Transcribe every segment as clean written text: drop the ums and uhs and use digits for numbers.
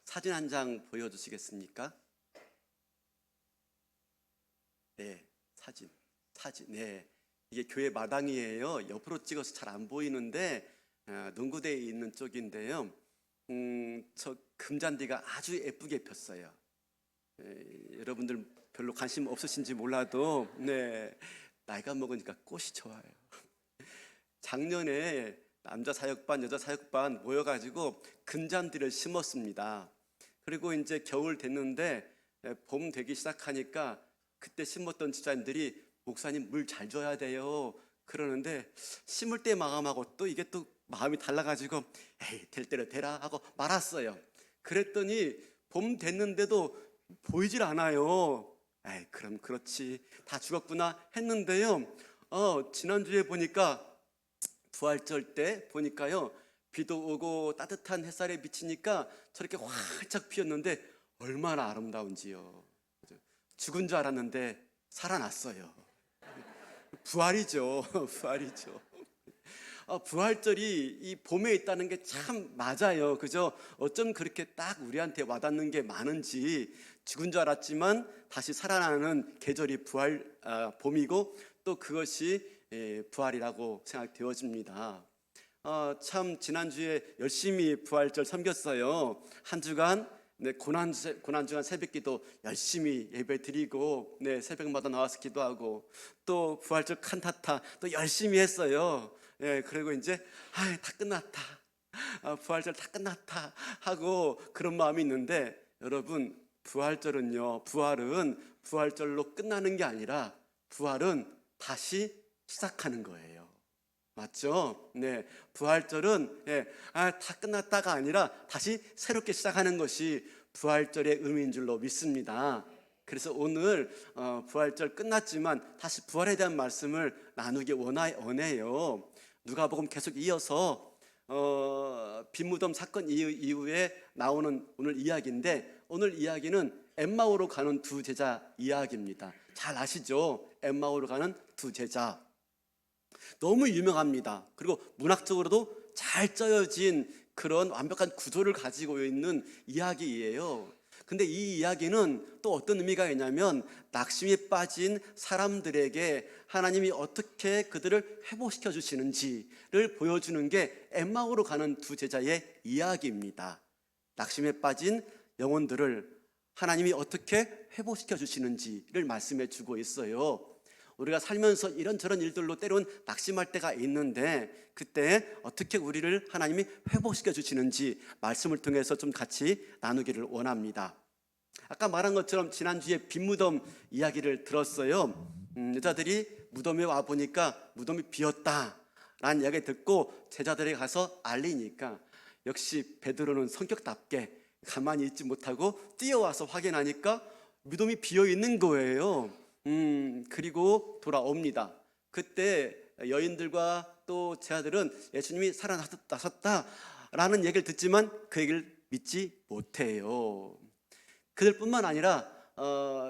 사진 한 장 보여주시겠습니까? 네, 사진. 네, 이게 교회 마당이에요. 옆으로 찍어서 잘 안 보이는데 농구대에 있는 쪽인데요. 저 금잔디가 아주 예쁘게 폈어요. 여러분들 별로 관심 없으신지 몰라도 나이가 먹으니까 꽃이 좋아요. 작년에 남자 사역반, 여자 사역반 모여가지고 금잔디를 심었습니다. 그리고 이제 겨울 됐는데 봄 되기 시작하니까 그때 심었던 집사님들이 목사님 물 잘 줘야 돼요 그러는데, 심을 때 마음하고 또 이게 또 마음이 달라가지고 에이 될 대로 되라 하고 말았어요. 그랬더니 봄 됐는데도 보이질 않아요. 에이 그럼 그렇지 다 죽었구나 했는데요. 지난주에 보니까 부활절 때 보니까요, 비도 오고 따뜻한 햇살에 비치니까 저렇게 활짝 피었는데 얼마나 아름다운지요. 죽은 줄 알았는데 살아났어요. 부활이죠. 부활이죠. 부활절이 이 봄에 있다는 게 참 맞아요. 그죠? 어쩜 그렇게 딱 우리한테 와닿는 게 많은지. 죽은 줄 알았지만 다시 살아나는 계절이 봄이고 또 그것이 부활이라고 생각되어집니다. 참 지난주에 열심히 부활절 섬겼어요. 한 주간 고난주간 새벽기도 열심히 예배드리고 새벽마다 나와서 기도하고 또 부활절 칸타타 또 열심히 했어요. 그리고 이제 다 끝났다, 부활절 다 끝났다 하고 그런 마음이 있는데, 여러분 부활절은요, 부활은 부활절로 끝나는 게 아니라 부활은 다시 시작하는 거예요. 맞죠? 부활절은 다 끝났다가 아니라 다시 새롭게 시작하는 것이 부활절의 의미인 줄로 믿습니다. 그래서 오늘 부활절 끝났지만 다시 부활에 대한 말씀을 나누기 원해요. 누가복음 계속 이어서 빈무덤 사건 이후에 나오는 오늘 이야기인데, 오늘 이야기는 엠마오로 가는 두 제자 이야기입니다. 잘 아시죠? 엠마오로 가는 두 제자. 너무 유명합니다. 그리고 문학적으로도 잘 짜여진 그런 완벽한 구조를 가지고 있는 이야기예요. 근데 이 이야기는 또 어떤 의미가 있냐면, 낙심에 빠진 사람들에게 하나님이 어떻게 그들을 회복시켜 주시는지를 보여주는 게 엠마오로 가는 두 제자의 이야기입니다. 낙심에 빠진 영혼들을 하나님이 어떻게 회복시켜 주시는지를 말씀해 주고 있어요. 우리가 살면서 이런저런 일들로 때론 낙심할 때가 있는데, 그때 어떻게 우리를 하나님이 회복시켜 주시는지 말씀을 통해서 좀 같이 나누기를 원합니다. 아까 말한 것처럼 지난주에 빈무덤 이야기를 들었어요. 여자들이 무덤에 와보니까 무덤이 비었다라는 이야기 듣고 제자들에게 가서 알리니까, 역시 베드로는 성격답게 가만히 있지 못하고 뛰어와서 확인하니까 무덤이 비어있는 거예요. 그리고 돌아옵니다. 그때 여인들과 또 제자들은 예수님이 살아나셨다라는 얘기를 듣지만 그 얘기를 믿지 못해요. 그들뿐만 아니라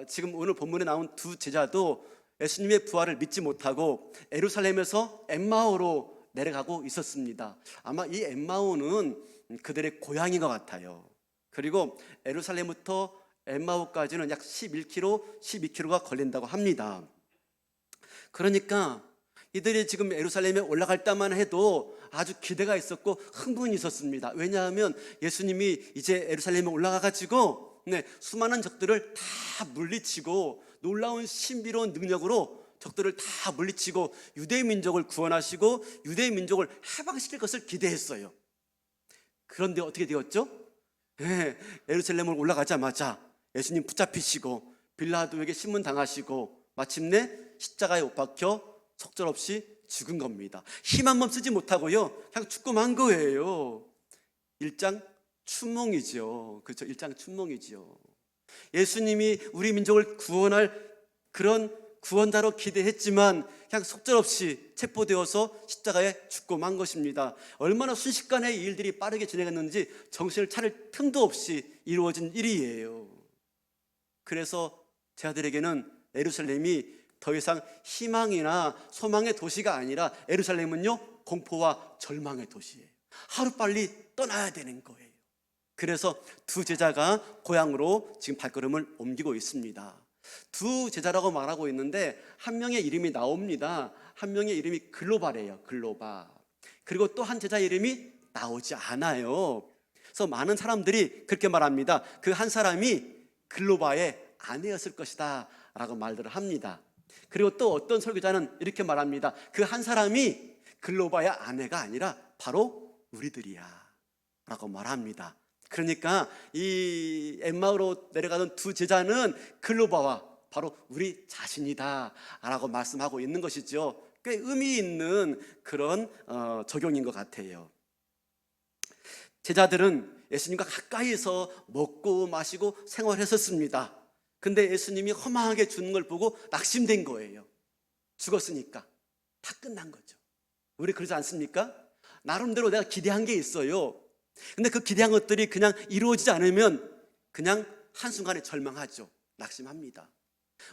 지금 오늘 본문에 나온 두 제자도 예수님의 부활을 믿지 못하고 예루살렘에서 엠마오로 내려가고 있었습니다. 아마 이 엠마오는 그들의 고향인 것 같아요. 그리고 예루살렘부터 엠마오까지는 약 11km, 12km가 걸린다고 합니다. 그러니까 이들이 지금 예루살렘에 올라갈 때만 해도 아주 기대가 있었고 흥분이 있었습니다. 왜냐하면 예수님이 이제 예루살렘에 올라가가지고 수많은 적들을 다 물리치고 놀라운 신비로운 능력으로 적들을 다 물리치고 유대 민족을 구원하시고 유대 민족을 해방시킬 것을 기대했어요. 그런데 어떻게 되었죠? 예루살렘을 올라가자마자 예수님 붙잡히시고 빌라도에게 신문 당하시고 마침내 십자가에 못 박혀 속절없이 죽은 겁니다. 힘 한 번 쓰지 못하고요, 그냥 죽고 만 거예요. 일장춘몽이죠. 그렇죠? 일장춘몽이죠. 예수님이 우리 민족을 구원할 그런 구원자로 기대했지만 그냥 속절없이 체포되어서 십자가에 죽고 만 것입니다. 얼마나 순식간에 이 일들이 빠르게 진행했는지 정신을 차릴 틈도 없이 이루어진 일이에요. 그래서 제자들에게는 예루살렘이 더 이상 희망이나 소망의 도시가 아니라 예루살렘은요, 공포와 절망의 도시예요. 하루빨리 떠나야 되는 거예요. 그래서 두 제자가 고향으로 지금 발걸음을 옮기고 있습니다. 두 제자라고 말하고 있는데 한 명의 이름이 나옵니다. 한 명의 이름이 글로바래요. 글로바. 그리고 또 한 제자 이름이 나오지 않아요. 그래서 많은 사람들이 그렇게 말합니다. 그 한 사람이 글로바의 아내였을 것이다 라고 말들을 합니다. 그리고 또 어떤 설교자는 이렇게 말합니다. 그 한 사람이 글로바의 아내가 아니라 바로 우리들이야 라고 말합니다. 그러니까 이 엠마오로 내려가던 두 제자는 글로바와 바로 우리 자신이다 라고 말씀하고 있는 것이죠. 꽤 의미 있는 그런 적용인 것 같아요. 제자들은 예수님과 가까이서 먹고 마시고 생활했었습니다. 근데 예수님이 허망하게 죽는 걸 보고 낙심된 거예요. 죽었으니까 다 끝난 거죠. 우리 그러지 않습니까? 나름대로 내가 기대한 게 있어요. 근데 그 기대한 것들이 그냥 이루어지지 않으면 그냥 한순간에 절망하죠. 낙심합니다.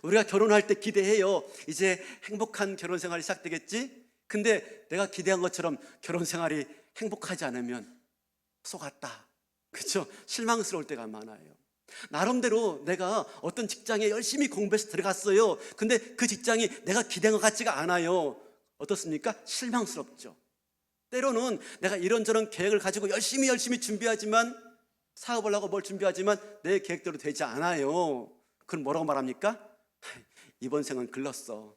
우리가 결혼할 때 기대해요. 이제 행복한 결혼 생활이 시작되겠지? 근데 내가 기대한 것처럼 결혼 생활이 행복하지 않으면 속았다. 그렇죠? 실망스러울 때가 많아요. 나름대로 내가 어떤 직장에 열심히 공부해서 들어갔어요. 근데 그 직장이 내가 기대한 것 같지가 않아요. 어떻습니까? 실망스럽죠. 때로는 내가 이런저런 계획을 가지고 열심히 준비하지만, 사업을 하고 뭘 준비하지만 내 계획대로 되지 않아요. 그럼 뭐라고 말합니까? 이번 생은 글렀어.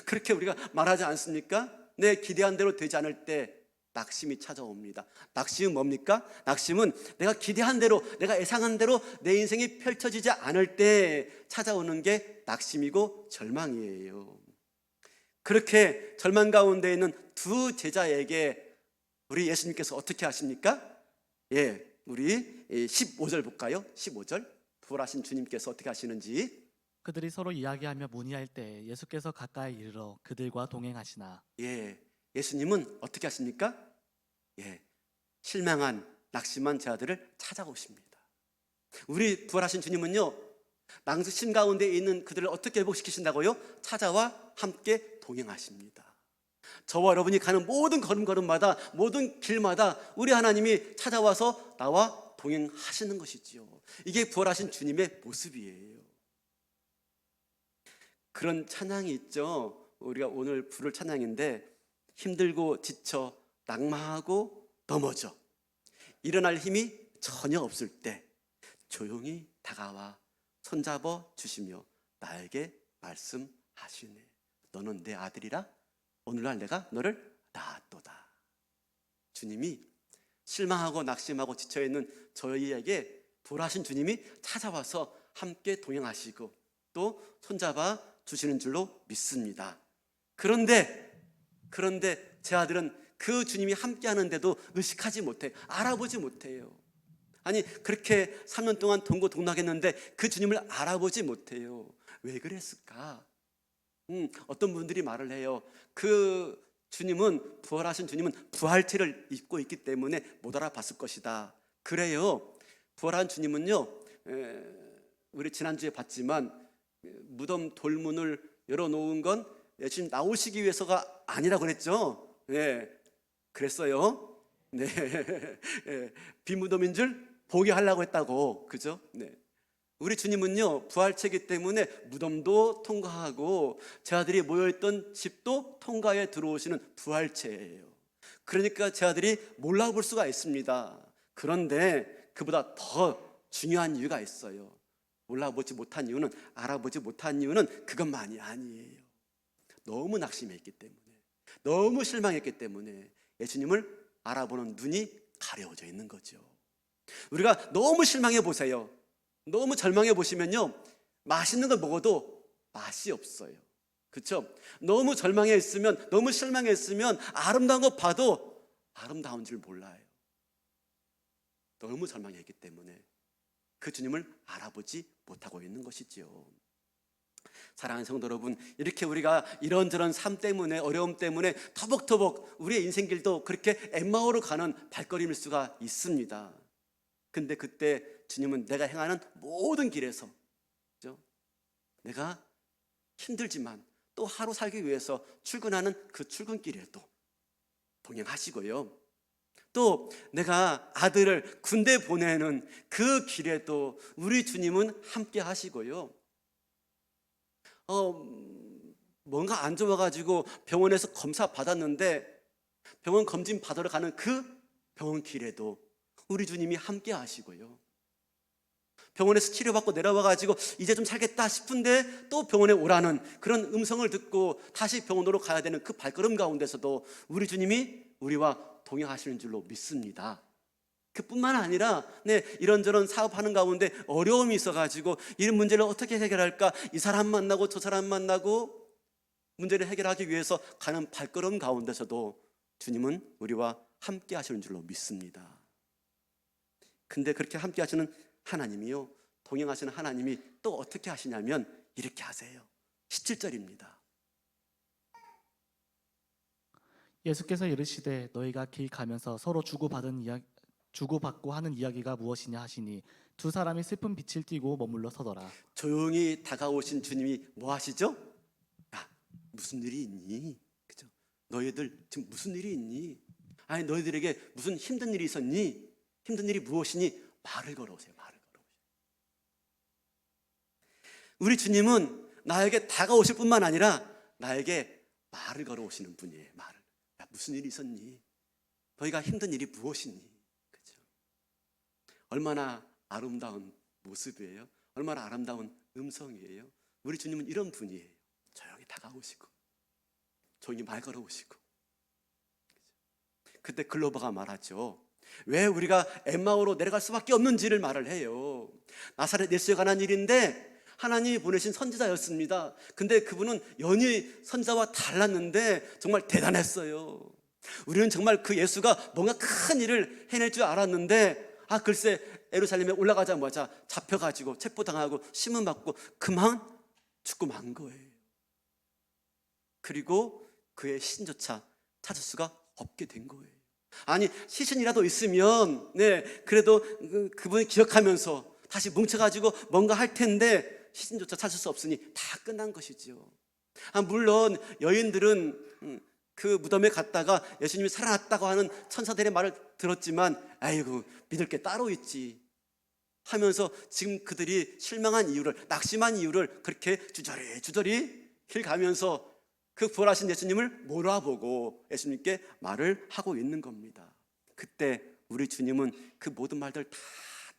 그렇게 우리가 말하지 않습니까? 내 기대한 대로 되지 않을 때 낙심이 찾아옵니다. 낙심은 뭡니까? 낙심은 내가 기대한 대로, 내가 예상한 대로 내 인생이 펼쳐지지 않을 때 찾아오는 게 낙심이고 절망이에요. 그렇게 절망 가운데 있는 두 제자에게 우리 예수님께서 어떻게 하십니까? 우리 15절 볼까요? 15절. 부활하신 주님께서 어떻게 하시는지. 그들이 서로 이야기하며 문의할 때 예수께서 가까이 이르러 그들과 동행하시나. 예수님은 어떻게 하십니까? 실망한, 낙심한 제자들을 찾아오십니다. 우리 부활하신 주님은요, 낭심 가운데 있는 그들을 어떻게 회복시키신다고요? 찾아와 함께 동행하십니다. 저와 여러분이 가는 모든 걸음걸음마다, 모든 길마다 우리 하나님이 찾아와서 나와 동행하시는 것이지요. 이게 부활하신 주님의 모습이에요. 그런 찬양이 있죠. 우리가 오늘 부를 찬양인데, 힘들고 지쳐 낙마하고 넘어져 일어날 힘이 전혀 없을 때 조용히 다가와 손잡아 주시며 나에게 말씀하시네. 너는 내 아들이라 오늘날 내가 너를 낳았도다. 주님이 실망하고 낙심하고 지쳐있는 저희에게 부활하신 주님이 찾아와서 함께 동행하시고 또 손잡아 주시는 줄로 믿습니다. 그런데 제 아들은 그 주님이 함께 하는데도 의식하지 못해요. 알아보지 못해요. 아니, 그렇게 3년 동안 동고동락했는데 그 주님을 알아보지 못해요. 왜 그랬을까? 어떤 분들이 말을 해요. 그 주님은, 부활하신 주님은 부활체를 입고 있기 때문에 못 알아봤을 것이다. 그래요. 부활한 주님은요, 우리 지난주에 봤지만 무덤 돌문을 열어놓은 건 예수님 나오시기 위해서가 아니라고 그랬죠. 그랬어요. 빈무덤인 줄 보게 하려고 했다고. 그죠? 우리 주님은요, 부활체이기 때문에 무덤도 통과하고 제자들이 모여있던 집도 통과해 들어오시는 부활체예요. 그러니까 제자들이 몰라볼 수가 있습니다. 그런데 그보다 더 중요한 이유가 있어요. 몰라보지 못한 이유는, 알아보지 못한 이유는 그것만이 아니에요. 너무 낙심했기 때문에, 너무 실망했기 때문에 예수님을 알아보는 눈이 가려워져 있는 거죠. 우리가 너무 실망해 보세요. 너무 절망해 보시면요, 맛있는 걸 먹어도 맛이 없어요. 그렇죠? 너무 절망해 있으면, 너무 실망해 있으면 아름다운 거 봐도 아름다운 줄 몰라요. 너무 절망해 있기 때문에 그 주님을 알아보지 못하고 있는 것이지요. 사랑하는 성도 여러분, 이렇게 우리가 이런저런 삶 때문에, 어려움 때문에 터벅터벅 우리의 인생길도 그렇게 엠마오로 가는 발걸음일 수가 있습니다. 근데 그때 주님은 내가 행하는 모든 길에서, 그렇죠? 내가 힘들지만 또 하루 살기 위해서 출근하는 그 출근길에도 동행하시고요, 또 내가 아들을 군대 보내는 그 길에도 우리 주님은 함께 하시고요. 뭔가 안 좋아가지고 병원에서 검사 받았는데 병원 검진 받으러 가는 그 병원 길에도 우리 주님이 함께 하시고요. 병원에서 치료받고 내려와가지고 이제 좀 살겠다 싶은데 또 병원에 오라는 그런 음성을 듣고 다시 병원으로 가야 되는 그 발걸음 가운데서도 우리 주님이 우리와 동행하시는 줄로 믿습니다. 그뿐만 아니라 이런저런 사업하는 가운데 어려움이 있어가지고 이 문제를 어떻게 해결할까, 이 사람 만나고 저 사람 만나고 문제를 해결하기 위해서 가는 발걸음 가운데서도 주님은 우리와 함께 하시는 줄로 믿습니다. 근데 그렇게 함께 하시는 하나님이요, 동행하시는 하나님이 또 어떻게 하시냐면 이렇게 하세요. 17절입니다. 예수께서 이르시되 너희가 길 가면서 서로 주고받고 하는 이야기가 무엇이냐 하시니 두 사람이 슬픈 빛을 띠고 머물러 서더라. 조용히 다가오신 주님이 뭐 하시죠? 야, 무슨 일이 있니? 그죠? 너희들 지금 무슨 일이 있니? 아니, 너희들에게 무슨 힘든 일이 있었니? 힘든 일이 무엇이니? 말을 걸어오세요. 말을 걸어오세요. 우리 주님은 나에게 다가오실 뿐만 아니라 나에게 말을 걸어오시는 분이에요. 말을. 야, 무슨 일이 있었니? 너희가 힘든 일이 무엇이니? 그죠? 얼마나 아름다운 모습이에요. 얼마나 아름다운 음성이에요. 우리 주님은 이런 분이에요. 조용히 다가오시고 조용히 말 걸어오시고. 그때 글로버가 말하죠. 왜 우리가 엠마오로 내려갈 수밖에 없는지를 말을 해요. 나사렛 예수에 관한 일인데 하나님이 보내신 선지자였습니다. 근데 그분은 연히 선지자와 달랐는데 정말 대단했어요. 우리는 정말 그 예수가 뭔가 큰 일을 해낼 줄 알았는데 글쎄 예루살렘에 올라가자마자 잡혀가지고 체포당하고 심문받고 그만 죽고 만 거예요. 그리고 그의 시신조차 찾을 수가 없게 된 거예요. 아니, 시신이라도 있으면 그래도 그분을 기억하면서 다시 뭉쳐가지고 뭔가 할 텐데 시신조차 찾을 수 없으니 다 끝난 것이죠. 물론 여인들은 그 무덤에 갔다가 예수님이 살아났다고 하는 천사들의 말을 들었지만 아이고, 믿을 게 따로 있지 하면서 지금 그들이 실망한 이유를, 낙심한 이유를 그렇게 주저리 길 가면서 그 부활하신 예수님을 몰아보고 예수님께 말을 하고 있는 겁니다. 그때 우리 주님은 그 모든 말들 다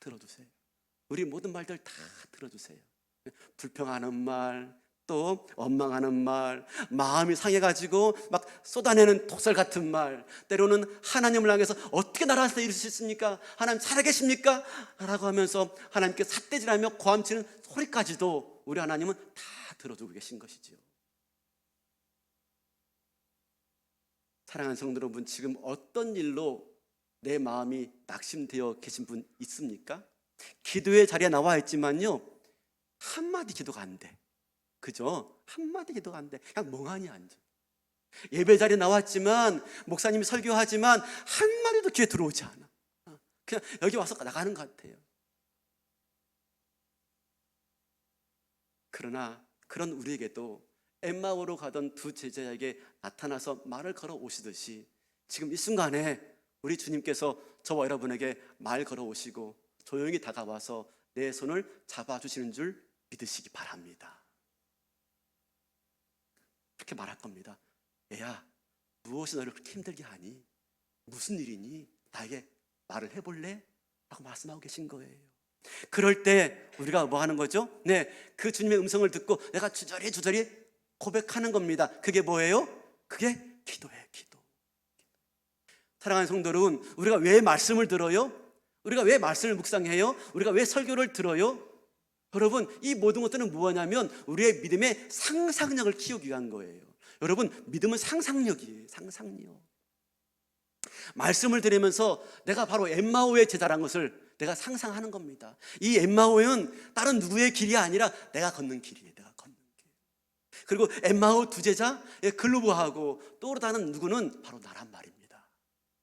들어주세요. 우리 모든 말들 다 들어주세요. 불평하는 말, 또 원망하는 말, 마음이 상해가지고 막 쏟아내는 독설 같은 말, 때로는 하나님을 향해서 어떻게 나라에서 이럴 수 있습니까? 하나님 살아계십니까? 라고 하면서 하나님께 삿대질하며 고함치는 소리까지도 우리 하나님은 다 들어주고 계신 것이지요. 사랑하는 성도 여러분, 지금 어떤 일로 내 마음이 낙심되어 계신 분 있습니까? 기도의 자리에 나와 있지만요, 한마디 기도가 안 돼. 그죠? 한마디 기도가 안 돼. 그냥 멍하니 앉아. 예배 자리에 나왔지만, 목사님이 설교하지만 한마디도 귀에 들어오지 않아. 그냥 여기 와서 나가는 것 같아요. 그러나 그런 우리에게도 엠마오로 가던 두 제자에게 나타나서 말을 걸어 오시듯이 지금 이 순간에 우리 주님께서 저와 여러분에게 말 걸어 오시고 조용히 다가와서 내 손을 잡아주시는 줄 믿으시기 바랍니다. 그렇게 말할 겁니다. 얘야, 무엇이 너를 그렇게 힘들게 하니? 무슨 일이니? 나에게 말을 해볼래? 라고 말씀하고 계신 거예요. 그럴 때 우리가 뭐 하는 거죠? 그 주님의 음성을 듣고 내가 주저리 고백하는 겁니다. 그게 뭐예요? 그게 기도예요. 기도. 사랑하는 성도 여러분, 우리가 왜 말씀을 들어요? 우리가 왜 말씀을 묵상해요? 우리가 왜 설교를 들어요? 여러분, 이 모든 것들은 무엇이냐면 우리의 믿음의 상상력을 키우기 위한 거예요. 여러분, 믿음은 상상력이에요. 상상력. 말씀을 들으면서 내가 바로 엠마오의 제자라는 것을 내가 상상하는 겁니다. 이 엠마오는 다른 누구의 길이 아니라 내가 걷는 길이에요. 내가 걷는 길. 그리고 엠마오 두 제자, 글로브하고 떠오르다는 누구는 바로 나란 말입니다.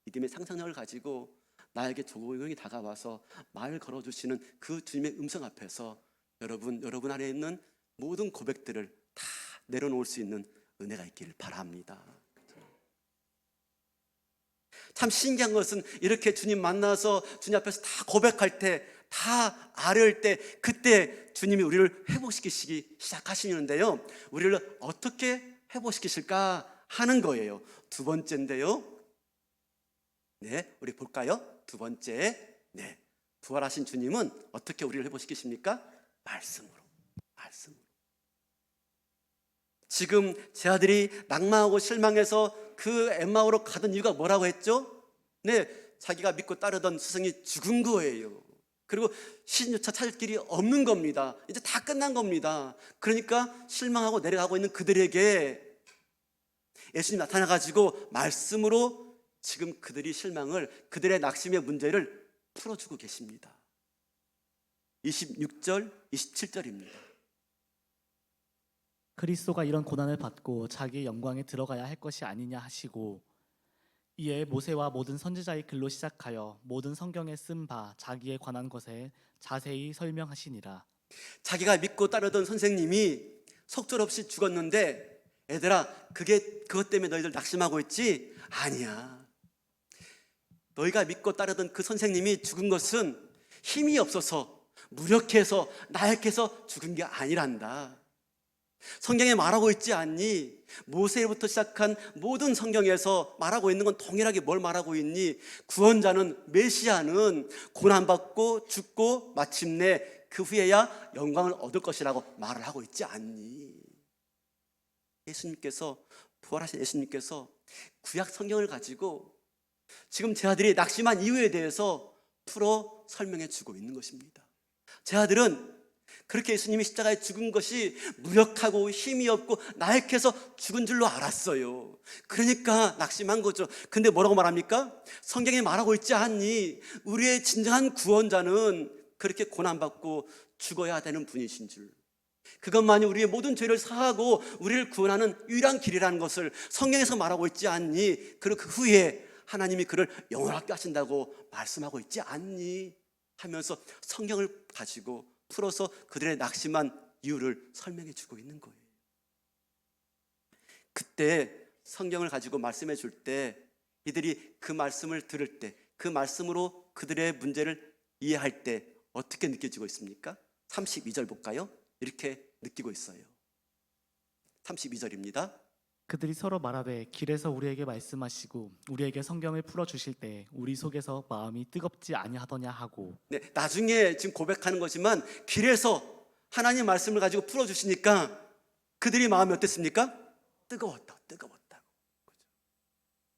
믿음의 상상력을 가지고 나에게 조용히 다가와서 말 걸어주시는 그 주님의 음성 앞에서 여러분 안에 있는 모든 고백들을 다 내려놓을 수 있는 은혜가 있기를 바랍니다. 참 신기한 것은 이렇게 주님 만나서 주님 앞에서 다 고백할 때, 다 아뢰을 때, 그때 주님이 우리를 회복시키시기 시작하시는데요, 우리를 어떻게 회복시키실까 하는 거예요. 두 번째인데요, 네, 우리 볼까요? 두 번째, 네, 부활하신 주님은 어떻게 우리를 회복시키십니까? 말씀으로. 지금 제 아들이 낙망하고 실망해서 그 엠마오로 가던 이유가 뭐라고 했죠? 네, 자기가 믿고 따르던 스승이 죽은 거예요. 그리고 시신조차 찾을 길이 없는 겁니다. 이제 다 끝난 겁니다. 그러니까 실망하고 내려가고 있는 그들에게 예수님이 나타나가지고 말씀으로 지금 그들이 실망을, 그들의 낙심의 문제를 풀어주고 계십니다. 26절, 27절입니다. 그리스도가 이런 고난을 받고 자기의 영광에 들어가야 할 것이 아니냐 하시고, 이에 모세와 모든 선지자의 글로 시작하여 모든 성경에 쓴 바 자기에 관한 것에 자세히 설명하시니라. 자기가 믿고 따르던 선생님이 속절없이 죽었는데, 얘들아, 그것 때문에 너희들 낙심하고 있지? 아니야. 너희가 믿고 따르던 그 선생님이 죽은 것은 힘이 없어서, 무력해서, 나약해서 죽은 게 아니란다. 성경에 말하고 있지 않니? 모세부터 시작한 모든 성경에서 말하고 있는 건 동일하게 뭘 말하고 있니? 구원자는, 메시아는 고난받고 죽고 마침내 그 후에야 영광을 얻을 것이라고 말을 하고 있지 않니? 예수님께서, 부활하신 예수님께서 구약 성경을 가지고 지금 제 아들이 낙심한 이유에 대해서 풀어 설명해 주고 있는 것입니다. 제 아들은 그렇게 예수님이 십자가에 죽은 것이 무력하고 힘이 없고 나약해서 죽은 줄로 알았어요. 그러니까 낙심한 거죠. 근데 뭐라고 말합니까? 성경에 말하고 있지 않니? 우리의 진정한 구원자는 그렇게 고난받고 죽어야 되는 분이신 줄, 그것만이 우리의 모든 죄를 사하고 우리를 구원하는 유일한 길이라는 것을 성경에서 말하고 있지 않니? 그리고 그 후에 하나님이 그를 영원하게 하신다고 말씀하고 있지 않니? 하면서 성경을 가지고 풀어서 그들의 낙심한 이유를 설명해 주고 있는 거예요. 그때 성경을 가지고 말씀해 줄 때, 이들이 그 말씀을 들을 때, 그 말씀으로 그들의 문제를 이해할 때 어떻게 느껴지고 있습니까? 32절 볼까요? 이렇게 느끼고 있어요. 32절입니다. 그들이 서로 말하되 길에서 우리에게 말씀하시고 우리에게 성경을 풀어주실 때 우리 속에서 마음이 뜨겁지 아니하더냐 하고. 네, 나중에 지금 고백하는 거지만 길에서 하나님 말씀을 가지고 풀어주시니까 그들이 마음이 어땠습니까? 뜨거웠다고.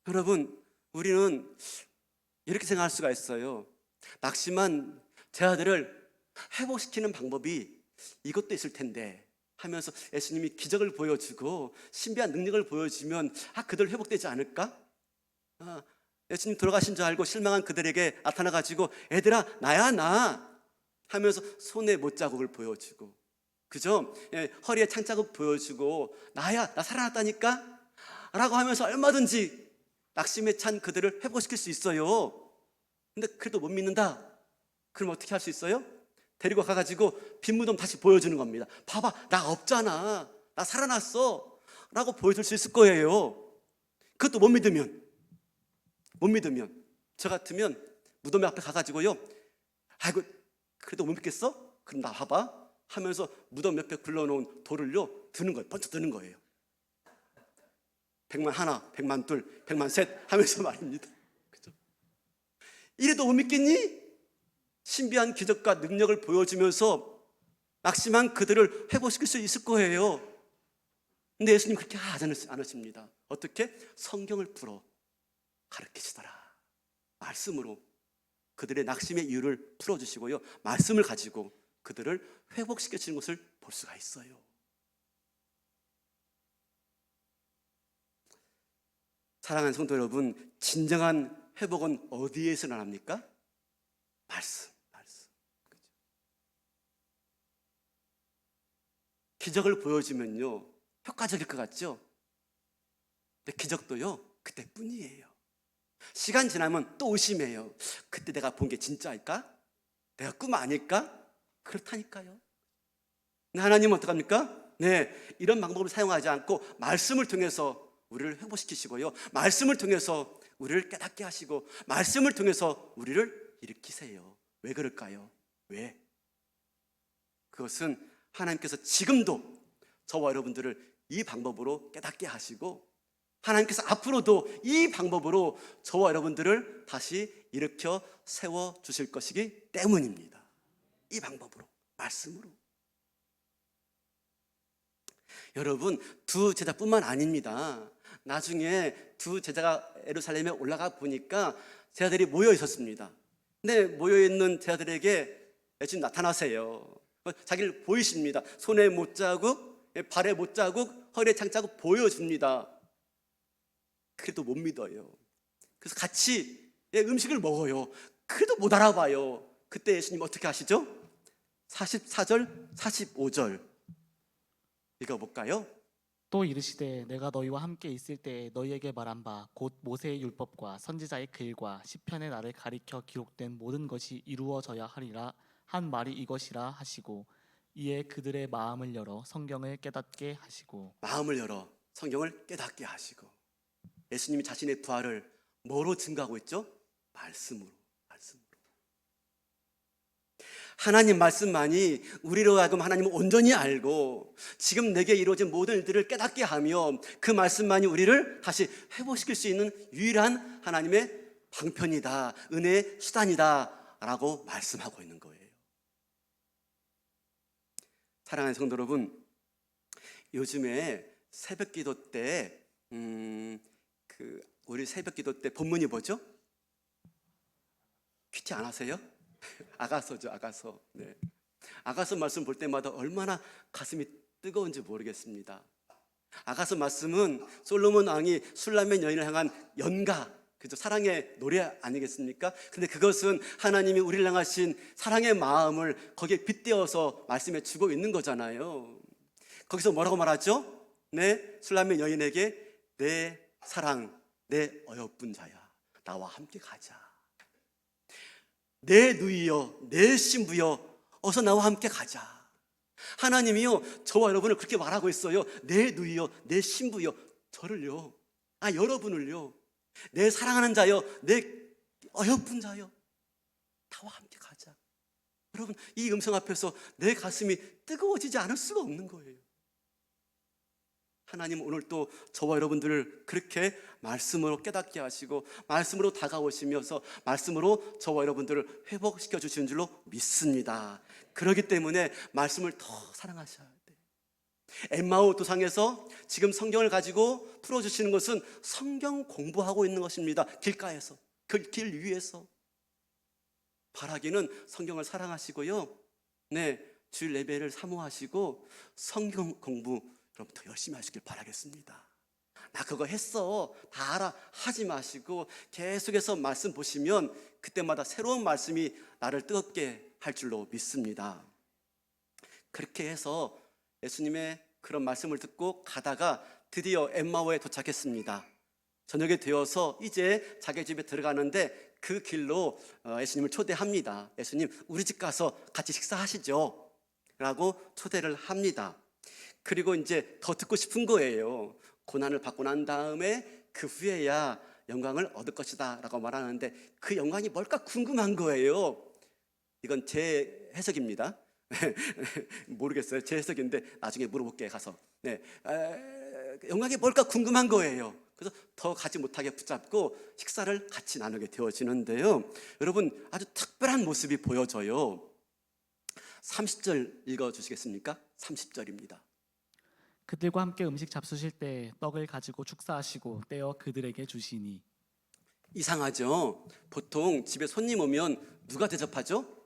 여러분, 우리는 이렇게 생각할 수가 있어요. 낙심한 제 아들을 회복시키는 방법이 이것도 있을 텐데 하면서 예수님이 기적을 보여주고 신비한 능력을 보여주면 그들 회복되지 않을까? 예수님 돌아가신 줄 알고 실망한 그들에게 나타나가지고 얘들아 나야 나 하면서 손에 못자국을 보여주고, 그죠? 허리에 창자국 보여주고 나야, 나 살아났다니까? 라고 하면서 얼마든지 낙심에 찬 그들을 회복시킬 수 있어요. 근데 그래도 못 믿는다? 그럼 어떻게 할 수 있어요? 데리고 가가지고 빈 무덤 다시 보여주는 겁니다. 봐봐, 나 없잖아, 나 살아났어 라고 보여줄 수 있을 거예요. 그것도 못 믿으면 저 같으면 무덤 앞에 가가지고요, 아이고 그래도 못 믿겠어? 그럼 나 봐봐 하면서 무덤 옆에 굴러놓은 돌을요 드는 거예요. 번쩍 드는 거예요. 100만 하나, 100만 둘, 100만 셋 하면서 말입니다. 그죠? 이래도 못 믿겠니? 신비한 기적과 능력을 보여주면서 낙심한 그들을 회복시킬 수 있을 거예요. 근데 예수님 그렇게 않으십니다. 어떻게? 성경을 풀어 가르치시더라. 말씀으로 그들의 낙심의 이유를 풀어주시고요, 말씀을 가지고 그들을 회복시키시는 것을 볼 수가 있어요. 사랑하는 성도 여러분, 진정한 회복은 어디에서 나옵니까? 말씀. 그죠? 기적을 보여주면요 효과적일 것 같죠? 근데 기적도요 그때뿐이에요. 시간 지나면 또 의심해요. 그때 내가 본 게 진짜일까? 내가 꿈 아닐까? 그렇다니까요. 근데 하나님은 어떡합니까? 네, 이런 방법을 사용하지 않고 말씀을 통해서 우리를 회복시키시고요, 말씀을 통해서 우리를 깨닫게 하시고 말씀을 통해서 우리를 일으키세요. 왜 그럴까요? 왜? 그것은 하나님께서 지금도 저와 여러분들을 이 방법으로 깨닫게 하시고 하나님께서 앞으로도 이 방법으로 저와 여러분들을 다시 일으켜 세워주실 것이기 때문입니다. 이 방법으로, 말씀으로. 여러분, 두 제자뿐만 아닙니다. 나중에 두 제자가 예루살렘에 올라가 보니까 제자들이 모여 있었습니다. 근데 모여 있는 제자들에게 예수님 나타나세요. 자기를 보이십니다. 손에 못자국, 발에 못자국, 허리에 창자국 보여줍니다. 그래도 못 믿어요. 그래서 같이 음식을 먹어요. 그래도 못 알아봐요. 그때 예수님 어떻게 하시죠? 44절, 45절 읽어볼까요? 또 이르시되 내가 너희와 함께 있을 때에 너희에게 말한 바 곧 모세의 율법과 선지자의 글과 시편의 나를 가리켜 기록된 모든 것이 이루어져야 하리라 한 말이 이것이라 하시고 이에 그들의 마음을 열어 성경을 깨닫게 하시고. 마음을 열어 성경을 깨닫게 하시고. 예수님이 자신의 부활을 뭐로 증거하고 있죠? 말씀으로. 하나님 말씀만이 우리로 하여금 하나님을 온전히 알고 지금 내게 이루어진 모든 일들을 깨닫게 하며 그 말씀만이 우리를 다시 회복시킬 수 있는 유일한 하나님의 방편이다, 은혜의 수단이다 라고 말씀하고 있는 거예요. 사랑하는 성도 여러분, 요즘에 새벽기도 때 우리 새벽기도 때 본문이 뭐죠? 큐티 안 하세요? 아가서죠, 아가서. 네. 아가서 말씀 볼 때마다 얼마나 가슴이 뜨거운지 모르겠습니다. 아가서 말씀은 솔로몬 왕이 술라맨 여인을 향한 연가, 그죠? 사랑의 노래 아니겠습니까? 근데 그것은 하나님이 우리를 향하신 사랑의 마음을 거기에 빗대어서 말씀해 주고 있는 거잖아요. 거기서 뭐라고 말하죠? 네, 술라맨 여인에게 내 사랑, 내 어여쁜 자야, 나와 함께 가자. 내 누이여, 내 신부여, 어서 나와 함께 가자. 하나님이요, 저와 여러분을 그렇게 말하고 있어요. 내 누이여, 내 신부여, 저를요, 여러분을요, 내 사랑하는 자여, 내 어여쁜 자여, 나와 함께 가자. 여러분, 이 음성 앞에서 내 가슴이 뜨거워지지 않을 수가 없는 거예요. 하나님 오늘 또 저와 여러분들을 그렇게 말씀으로 깨닫게 하시고 말씀으로 다가오시면서 말씀으로 저와 여러분들을 회복시켜 주시는 줄로 믿습니다. 그렇기 때문에 말씀을 더 사랑하셔야 돼요. 엠마오 도상에서 지금 성경을 가지고 풀어주시는 것은 성경 공부하고 있는 것입니다. 길가에서, 길 위에서. 바라기는 성경을 사랑하시고요, 네, 주일 예배를 사모하시고 성경 공부 여러분 더 열심히 하시길 바라겠습니다. 나 그거 했어, 다 알아 하지 마시고 계속해서 말씀 보시면 그때마다 새로운 말씀이 나를 뜨겁게 할 줄로 믿습니다. 그렇게 해서 예수님의 그런 말씀을 듣고 가다가 드디어 엠마오에 도착했습니다. 저녁이 되어서 이제 자기 집에 들어가는데 그 길로 예수님을 초대합니다. 예수님, 우리 집 가서 같이 식사하시죠 라고 초대를 합니다. 그리고 이제 더 듣고 싶은 거예요. 고난을 받고 난 다음에 그 후에야 영광을 얻을 것이다 라고 말하는데 그 영광이 뭘까 궁금한 거예요. 이건 제 해석입니다. 모르겠어요. 제 해석인데 나중에 물어볼게요, 가서. 네. 영광이 뭘까 궁금한 거예요. 그래서 더 가지 못하게 붙잡고 식사를 같이 나누게 되어지는데요, 여러분 아주 특별한 모습이 보여져요. 30절 읽어주시겠습니까? 30절입니다. 그들과 함께 음식 잡수실 때 떡을 가지고 축사하시고 떼어 그들에게 주시니. 이상하죠? 보통 집에 손님 오면 누가 대접하죠?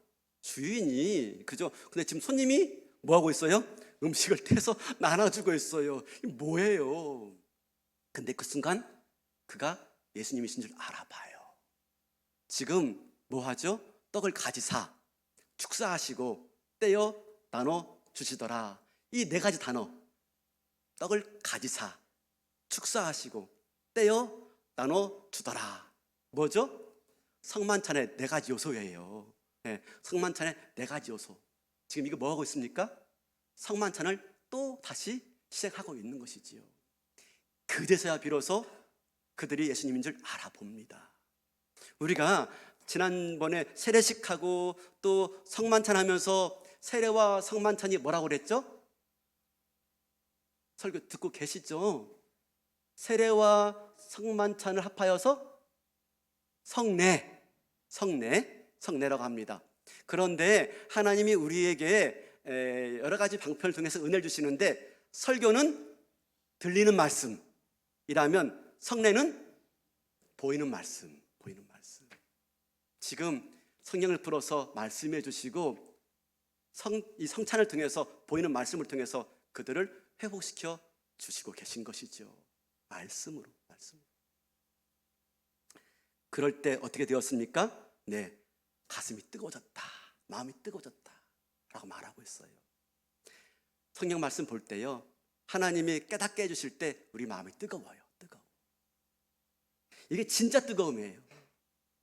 주인이, 그죠? 근데 지금 손님이 뭐 하고 있어요? 음식을 떼서 나눠주고 있어요. 이게 뭐예요? 근데 그 순간 그가 예수님이신 줄 알아봐요. 지금 뭐 하죠? 떡을 가지사 축사하시고 떼어 나눠 주시더라. 이 네 가지 단어, 떡을 가지사 축사하시고 떼어 나눠 주더라, 뭐죠? 성만찬의 네 가지 요소예요. 네, 성만찬의 네 가지 요소. 지금 이거 뭐 하고 있습니까? 성만찬을 또 다시 시작하고 있는 것이지요. 그제서야 비로소 그들이 예수님인 줄 알아봅니다. 우리가 지난번에 세례식하고 또 성만찬하면서 세례와 성만찬이 뭐라고 그랬죠? 설교 듣고 계시죠? 세례와 성만찬을 합하여서 성례라고 합니다. 그런데 하나님이 우리에게 여러 가지 방편을 통해서 은혜를 주시는데, 설교는 들리는 말씀이라면 성례는 보이는 말씀. 지금 성령을 불어서 말씀해 주시고 이 성찬을 통해서, 보이는 말씀을 통해서 그들을 회복시켜 주시고 계신 것이죠. 말씀으로. 그럴 때 어떻게 되었습니까? 네, 가슴이 뜨거워졌다, 마음이 뜨거워졌다 라고 말하고 있어요. 성경 말씀 볼 때요, 하나님이 깨닫게 해주실 때 우리 마음이 뜨거워요. 이게 진짜 뜨거움이에요.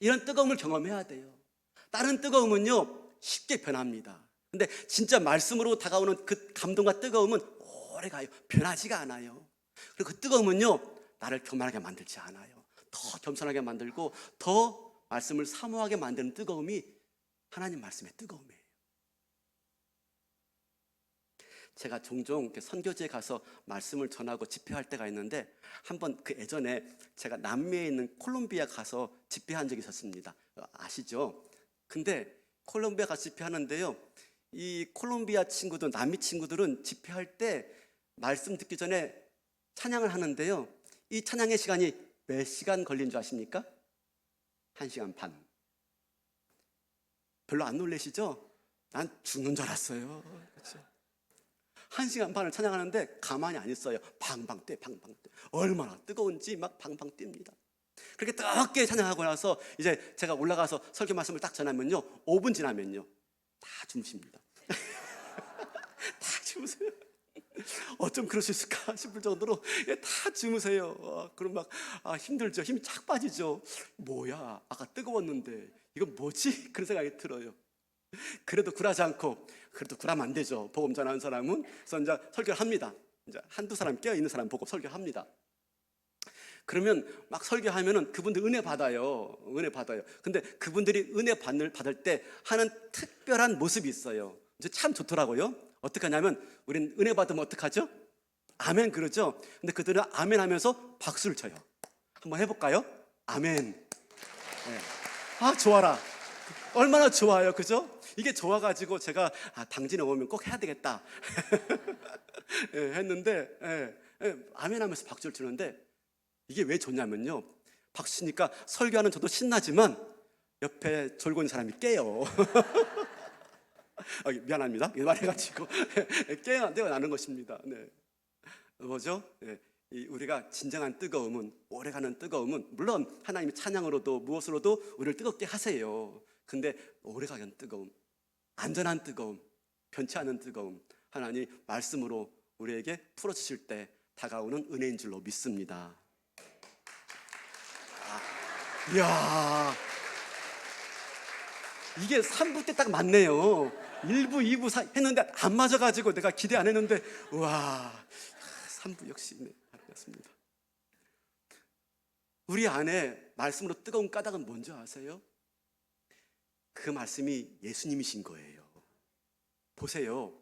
이런 뜨거움을 경험해야 돼요. 다른 뜨거움은요 쉽게 변합니다. 근데 진짜 말씀으로 다가오는 그 감동과 뜨거움은 오래가요. 변하지가 않아요. 그리고 그 뜨거움은요 나를 교만하게 만들지 않아요. 더 겸손하게 만들고 더 말씀을 사모하게 만드는 뜨거움이 하나님 말씀의 뜨거움이에요. 제가 종종 이렇게 선교지에 가서 말씀을 전하고 집회할 때가 있는데, 한번 그 예전에 제가 남미에 있는 콜롬비아 가서 집회한 적이 있었습니다. 아시죠? 근데 콜롬비아 가서 집회하는데요, 이 콜롬비아 친구들, 남미 친구들은 집회할 때 말씀 듣기 전에 찬양을 하는데요, 이 찬양의 시간이 몇 시간 걸린 줄 아십니까? 1시간 반. 별로 안 놀라시죠? 난 죽는 줄 알았어요. 그렇죠? 1시간 반을 찬양하는데 가만히 안 있어요. 방방 뛰. 얼마나 뜨거운지 막 방방 뜁니다. 그렇게 뜨겁게 찬양하고 나서 이제 제가 올라가서 설교 말씀을 딱 전하면요, 5분 지나면요 다 주무십니다. 다 주무세요. 어쩜 그럴 수 있을까 싶을 정도로 다 주무세요. 그럼 막 힘들죠. 힘이 착 빠지죠. 뭐야, 아까 뜨거웠는데 이건 뭐지? 그런 생각이 들어요. 그래도 굴하지 않고, 그래도 굴하면 안 되죠. 복음 전하는 사람은. 그래서 이제 설교를 합니다. 이제 한두 사람 깨어있는 사람 보고 설교합니다. 그러면 막 설교하면은 그분들 은혜 받아요. 근데 그분들이 은혜 받을 때 하는 특별한 모습이 있어요. 이제 참 좋더라고요. 어떻게 하냐면, 우린 은혜 받으면 어떡하죠? 아멘 그러죠. 근데 그들은 아멘 하면서 박수를 쳐요. 한번 해볼까요? 아멘. 네. 좋아라. 얼마나 좋아요, 그죠? 이게 좋아가지고 제가 당진에 오면 꼭 해야 되겠다 했는데, 아멘 하면서 박수를 치는데, 이게 왜 좋냐면요, 박수 치니까 설교하는 저도 신나지만 옆에 졸고 있는 사람이 깨요. 미안합니다, 말해가지고 깨어나는 것입니다. 네. 뭐죠? 우리가 진정한 뜨거움은, 오래가는 뜨거움은, 물론 하나님이 찬양으로도 무엇으로도 우리를 뜨겁게 하세요. 근데 오래가는 뜨거움, 안전한 뜨거움, 변치 않는 뜨거움, 하나님 말씀으로 우리에게 풀어주실 때 다가오는 은혜인 줄로 믿습니다. 이야, 이게 3부 때 딱 맞네요. 1부, 2부 했는데 안 맞아가지고 내가 기대 안 했는데, 와, 3부 역시 알았습니다. 우리 안에 말씀으로 뜨거운 까닭은 뭔지 아세요? 그 말씀이 예수님이신 거예요. 보세요.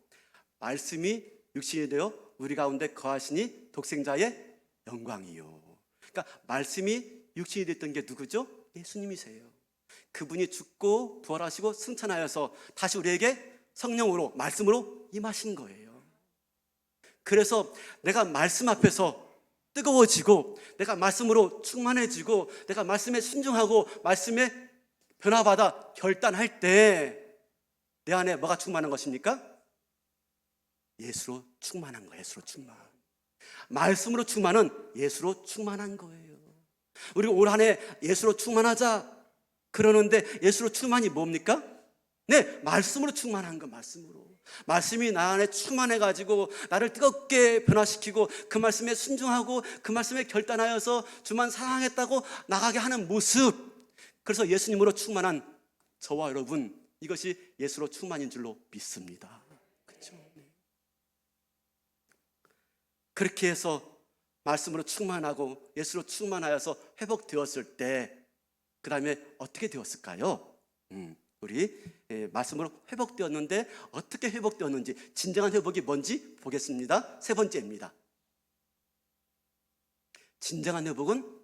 말씀이 육신이 되어 우리 가운데 거하시니 독생자의 영광이요. 그러니까 말씀이 육신이 됐던 게 누구죠? 예수님이세요. 그분이 죽고 부활하시고 승천하여서 다시 우리에게 성령으로, 말씀으로 임하신 거예요. 그래서 내가 말씀 앞에서 뜨거워지고, 내가 말씀으로 충만해지고, 내가 말씀에 순종하고 말씀에 변화받아 결단할 때 내 안에 뭐가 충만한 것입니까? 예수로 충만한 거예요. 예수로 충만. 말씀으로 충만은 예수로 충만한 거예요. 우리 올 한 해 예수로 충만하자 그러는데, 예수로 충만이 뭡니까? 네, 말씀으로 충만한 거. 말씀이 나 안에 충만해가지고 나를 뜨겁게 변화시키고, 그 말씀에 순종하고 그 말씀에 결단하여서 주만 사랑했다고 나가게 하는 모습. 그래서 예수님으로 충만한 저와 여러분, 이것이 예수로 충만인 줄로 믿습니다. 그렇죠? 그렇게 해서 말씀으로 충만하고 예수로 충만하여서 회복되었을 때 그 다음에 어떻게 되었을까요? 우리 말씀으로 회복되었는데 어떻게 회복되었는지, 진정한 회복이 뭔지 보겠습니다. 세 번째입니다. 진정한 회복은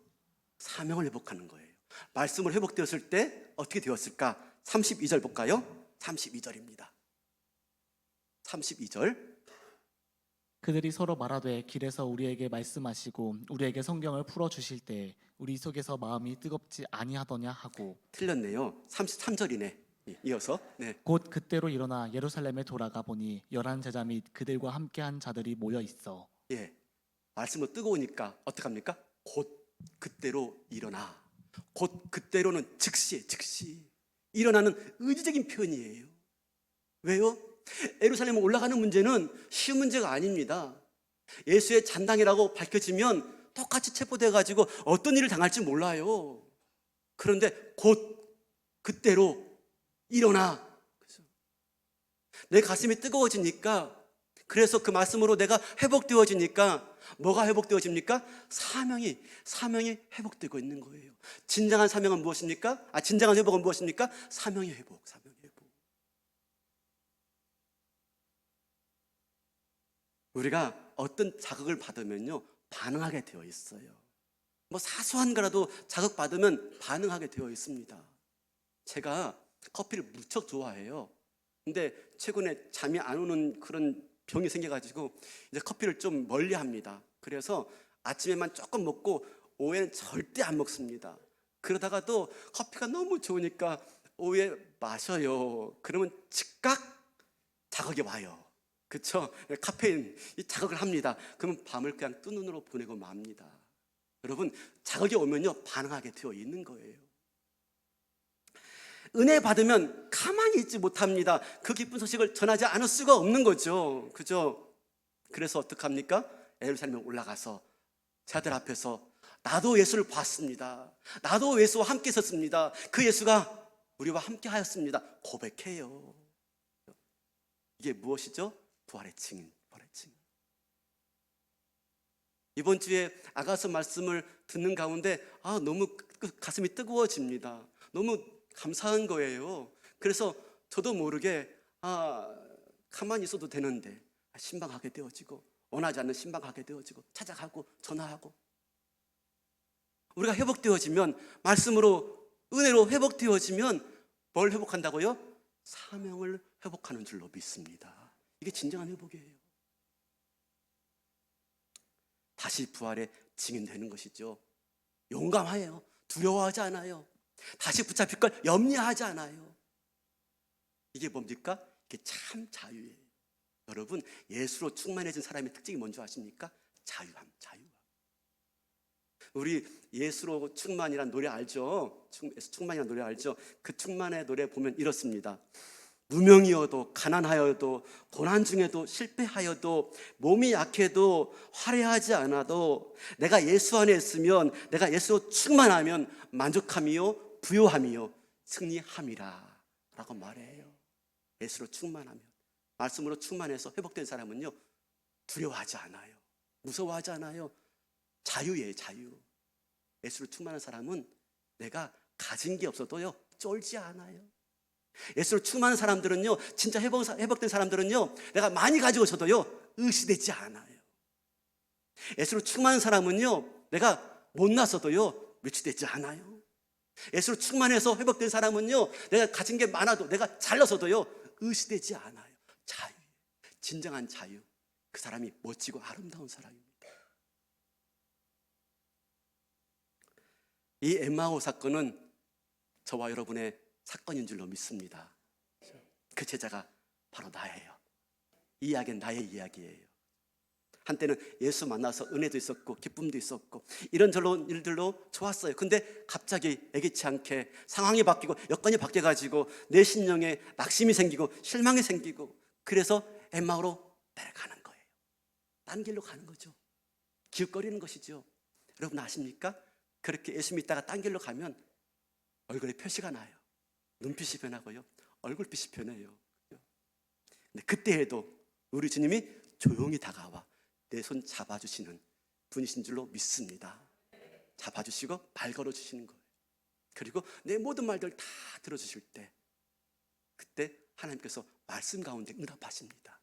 사명을 회복하는 거예요. 말씀으로 회복되었을 때 어떻게 되었을까? 32절 볼까요? 32절입니다. 32절. 그들이 서로 말하되 길에서 우리에게 말씀하시고 우리에게 성경을 풀어 주실 때 우리 속에서 마음이 뜨겁지 아니하더냐 하고. 틀렸네요. 33절이네. 이어서. 네. 곧 그때로 일어나 예루살렘에 돌아가 보니 11제자 및 그들과 함께한 자들이 모여 있어. 예. 말씀으로 뜨거우니까 어떡합니까? 곧 그때로 일어나. 곧 그때로는 즉시 일어나는 의지적인 표현이에요. 왜요? 예루살렘에 올라가는 문제는 쉬운 문제가 아닙니다. 예수의 잔당이라고 밝혀지면 똑같이 체포돼 가지고 어떤 일을 당할지 몰라요. 그런데 곧 그때로 일어나. 내 가슴이 뜨거워지니까, 그래서 그 말씀으로 내가 회복되어지니까 뭐가 회복되어집니까? 사명이 회복되고 있는 거예요. 진정한 사명은 무엇입니까? 진정한 회복은 무엇입니까? 사명의 회복. 우리가 어떤 자극을 받으면요, 반응하게 되어 있어요. 뭐 사소한 거라도 자극받으면 반응하게 되어 있습니다. 제가 커피를 무척 좋아해요. 근데 최근에 잠이 안 오는 그런 병이 생겨가지고 이제 커피를 좀 멀리 합니다. 그래서 아침에만 조금 먹고 오후에는 절대 안 먹습니다. 그러다가도 커피가 너무 좋으니까 오후에 마셔요. 그러면 즉각 자극이 와요. 그렇죠? 카페인 이 자극을 합니다. 그러면 밤을 그냥 뜬 눈으로 보내고 맙니다. 여러분, 자극이 오면요 반응하게 되어 있는 거예요. 은혜 받으면 가만히 있지 못합니다. 그 기쁜 소식을 전하지 않을 수가 없는 거죠. 그죠? 그래서 어떡합니까? 예루살렘에 올라가서 자들 앞에서 나도 예수를 봤습니다. 나도 예수와 함께 있었습니다. 그 예수가 우리와 함께 하였습니다. 고백해요. 이게 무엇이죠? 부활의 증인. 이번 주에 아가서 말씀을 듣는 가운데 너무 가슴이 뜨거워집니다. 너무 감사한 거예요. 그래서 저도 모르게 가만히 있어도 되는데 신방하게 되어지고, 원하지 않는 신방하게 되어지고, 찾아가고 전화하고. 우리가 회복되어지면, 말씀으로 은혜로 회복되어지면 뭘 회복한다고요? 사명을 회복하는 줄로 믿습니다. 이게 진정한 회복이에요. 다시 부활의 증인되는 것이죠. 용감해요. 두려워하지 않아요. 다시 붙잡힐 걸 염려하지 않아요. 이게 뭡니까? 이게 참 자유예요. 여러분, 예수로 충만해진 사람의 특징이 뭔지 아십니까? 자유함. 우리 예수로 충만이란 노래 알죠? 예수 충만이란 노래 알죠? 그 충만의 노래 보면 이렇습니다. 무명이어도 가난하여도 고난 중에도 실패하여도 몸이 약해도 화려하지 않아도 내가 예수 안에 있으면, 내가 예수로 충만하면 만족함이요 부요함이요 승리함이라 라고 말해요. 예수로 충만하면, 말씀으로 충만해서 회복된 사람은요 두려워하지 않아요. 무서워하지 않아요. 자유예요. 자유. 예수로 충만한 사람은 내가 가진 게 없어도요 쫄지 않아요. 예수로 충만한 사람들은요, 진짜 회복된 사람들은요, 내가 많이 가지고 있어도요 의시되지 않아요. 예수로 충만한 사람은요, 내가 못났어도요 멸치되지 않아요. 예수로 충만해서 회복된 사람은요, 내가 가진 게 많아도, 내가 잘나서도요 의시되지 않아요. 자유, 진정한 자유. 그 사람이 멋지고 아름다운 사람입니다. 이 엠마오 사건은 저와 여러분의 사건인 줄로 믿습니다. 그 제자가 바로 나예요. 이 이야기는 나의 이야기예요. 한때는 예수 만나서 은혜도 있었고 기쁨도 있었고 이런저런 일들로 좋았어요. 근데 갑자기 예기치 않게 상황이 바뀌고 여건이 바뀌어가지고 내 심령에 낙심이 생기고 실망이 생기고, 그래서 엠마오로 따라가는 거예요. 딴 길로 가는 거죠. 기웃거리는 것이죠. 여러분 아십니까? 그렇게 예수 믿다가 딴 길로 가면 얼굴에 표시가 나요. 눈빛이 변하고요, 얼굴빛이 변해요. 근데 그때에도 우리 주님이 조용히 다가와 내 손 잡아주시는 분이신 줄로 믿습니다. 잡아주시고 발 걸어주시는 거예요. 그리고 내 모든 말들 다 들어주실 때, 그때 하나님께서 말씀 가운데 응답하십니다.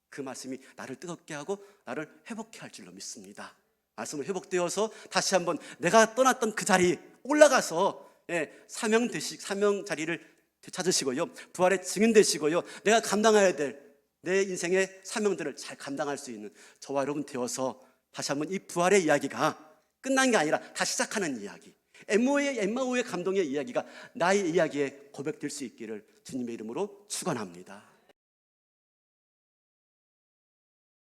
그 말씀이 나를 뜨겁게 하고 나를 회복케 할 줄로 믿습니다. 말씀을 회복되어서 다시 한번 내가 떠났던 그 자리 올라가서 사명 자리를 찾으시고요, 부활의 증인 되시고요, 내가 감당해야 될 내 인생의 사명들을 잘 감당할 수 있는 저와 여러분 되어서 다시 한번 이 부활의 이야기가 끝난 게 아니라 다시 시작하는 이야기, 엠마오의 감동의 이야기가 나의 이야기에 고백될 수 있기를 주님의 이름으로 축원합니다.